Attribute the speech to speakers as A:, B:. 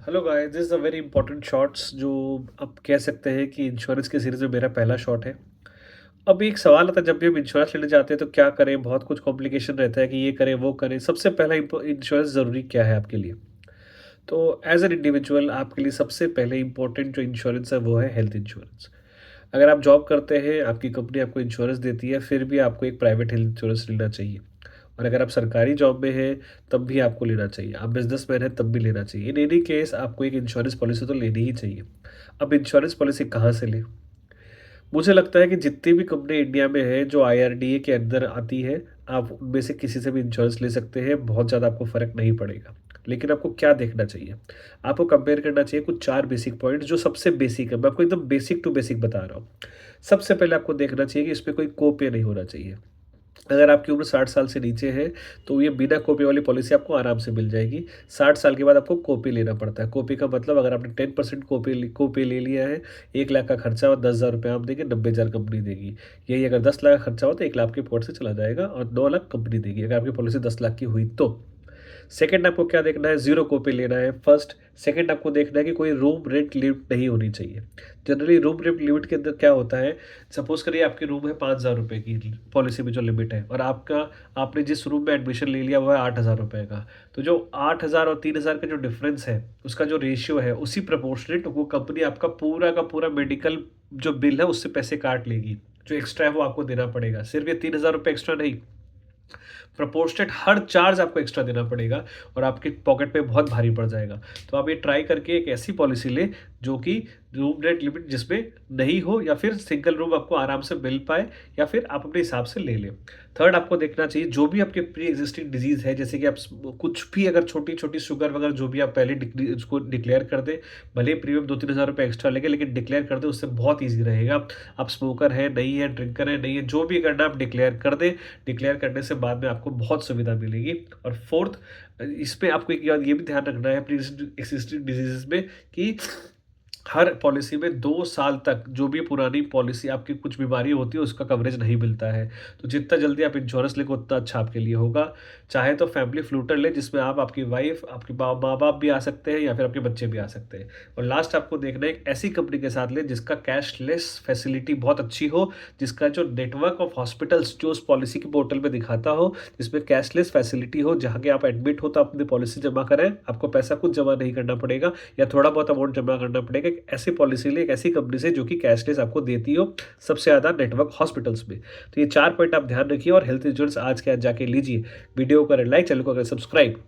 A: Hello guys, this is a very important shots जो आप कह सकते हैं कि इंश्योरेंस की सीरीज़ में मेरा पहला शॉट है। अब एक सवाल आता है जब भी हम इंश्योरेंस लेने जाते हैं तो क्या करें? बहुत कुछ कॉम्प्लिकेशन रहता है कि ये करें, वो करें। सबसे पहला इंश्योरेंस ज़रूरी क्या है आपके लिए? तो एज़ एन इंडिविजुअल आपके लिए सबसे पहले इम्पोर्टेंट जो इंश्योरेंस है वो है हेल्थ इंश्योरेंस। अगर आप जॉब करते हैं, आपकी कंपनी आपको इंश्योरेंस देती है, फिर भी आपको एक प्राइवेट हेल्थ इंश्योरेंस लेना चाहिए। और अगर आप सरकारी जॉब में हैं, तब भी आपको लेना चाहिए। आप बिज़नेसमैन हैं, तब भी लेना चाहिए। इन एनी केस आपको एक इंश्योरेंस पॉलिसी तो लेनी ही चाहिए। अब इंश्योरेंस पॉलिसी कहाँ से लें? मुझे लगता है कि जितनी भी कंपनी इंडिया में है जो आईआरडीए के अंदर आती है, आप उनमें से किसी से भी इंश्योरेंस ले सकते हैं, बहुत ज़्यादा आपको फ़र्क नहीं पड़ेगा। लेकिन आपको क्या देखना चाहिए? आपको कंपेयर करना चाहिए कुछ 4 बेसिक पॉइंट जो सबसे बेसिक है, मैं आपको एकदम बेसिक टू बेसिक बता रहा हूँ। सबसे पहले आपको देखना चाहिए कि इसमें कोई को-पे नहीं होना चाहिए। अगर आपकी उम्र 60 साल से नीचे है, तो ये बिना को-पे वाली पॉलिसी आपको आराम से मिल जाएगी। 60 साल के बाद आपको को-पे लेना पड़ता है। को-पे का मतलब अगर आपने 10% को-पे ले लिया है, 1 लाख का खर्चा और 10,000 रुपए आप देंगे, 90,000 कंपनी देगी। यही अगर 10 लाख का खर्चा हो तो 1 लाख आपके पॉकेट से चला जाएगा और 9 लाख कंपनी देगी, अगर आपकी पॉलिसी 10 लाख की हुई तो। सेकंड आपको क्या देखना है, ज़ीरो कॉपी लेना है फर्स्ट। सेकंड आपको देखना है कि कोई रूम रेंट लिमिट नहीं होनी चाहिए। जनरली रूम रेंट लिमिट के अंदर क्या होता है, सपोज़ करिए आपकी रूम है 5,000 रुपए की पॉलिसी में जो लिमिट है और आपका आपने जिस रूम में एडमिशन ले लिया वो है 8,000 रुपए का। तो जो 8,000 और 3,000 का जो डिफरेंस है, उसका जो रेशियो है, उसी प्रोपोर्शनेट वो कंपनी आपका पूरा का पूरा मेडिकल जो बिल है उससे पैसे काट लेगी। जो एक्स्ट्रा है वो आपको देना पड़ेगा। सिर्फ़ ये 3,000 रुपए एक्स्ट्रा नहीं, प्रोपोर्शनेट हर चार्ज आपको एक्स्ट्रा देना पड़ेगा और आपके पॉकेट पे बहुत भारी पड़ जाएगा। तो आप ये ट्राई करके एक ऐसी पॉलिसी लें जो कि रूम रेंट लिमिट जिसमें नहीं हो या फिर सिंगल रूम आपको आराम से मिल पाए या फिर आप अपने हिसाब से ले लें। थर्ड आपको देखना चाहिए जो भी आपके प्री एक्जिस्टिंग डिजीज़ है, जैसे कि आप कुछ भी अगर छोटी-छोटी शुगर वगैरह जो भी आप पहले उसको डिक्लेयर कर दें, भले ही प्रीमियम 2-3 हज़ार रुपए एक्स्ट्रा लगे लेकिन डिक्लेयर कर दें, उससे बहुत ईज़ी रहेगा। आप स्मोकर हैं, नहीं है, ड्रिंकर है, नहीं है, जो भी करना है आप डिक्लेयर कर दें। डिक्लेयर करने से बाद में आपको बहुत सुविधा मिलेगी। और फोर्थ, इसमें आपको एक याद ये भी ध्यान रखना है प्री एक्सिस्टिंग डिजीज़ेज़ में कि हर पॉलिसी में 2 साल तक जो भी पुरानी पॉलिसी आपकी कुछ बीमारी होती है उसका कवरेज नहीं मिलता है। तो जितना जल्दी आप इंश्योरेंस लेंगे उतना अच्छा आपके लिए होगा। चाहे तो फैमिली फ्लूटर लें जिसमें आप, आपकी वाइफ़, आपके माँ-बाप भी आ सकते हैं या फिर आपके बच्चे भी आ सकते हैं। और लास्ट आपको देखना है एक ऐसी कंपनी के साथ लें जिसका कैशलेस फैसिलिटी बहुत अच्छी हो, जिसका जो नेटवर्क ऑफ हॉस्पिटल्स जो उस पॉलिसी के पोर्टल पे दिखाता हो, जिसमें कैशलेस फैसिलिटी हो, जहाँ के आप एडमिट हो तो आप अपनी पॉलिसी जमा करें, आपको पैसा खुद जमा नहीं करना पड़ेगा या थोड़ा बहुत अमाउंट जमा करना पड़ेगा। एक ऐसी पॉलिसी लें, एक ऐसी कंपनी से जो कि कैशलेस आपको देती हो, सबसे ज़्यादा नेटवर्क हॉस्पिटल्स में। तो ये 4 पॉइंट आप ध्यान रखिए और हेल्थ इंश्योरेंस आज के आज जाके लीजिए। वीडियो को करें लाइक, चैनल को करें सब्सक्राइब।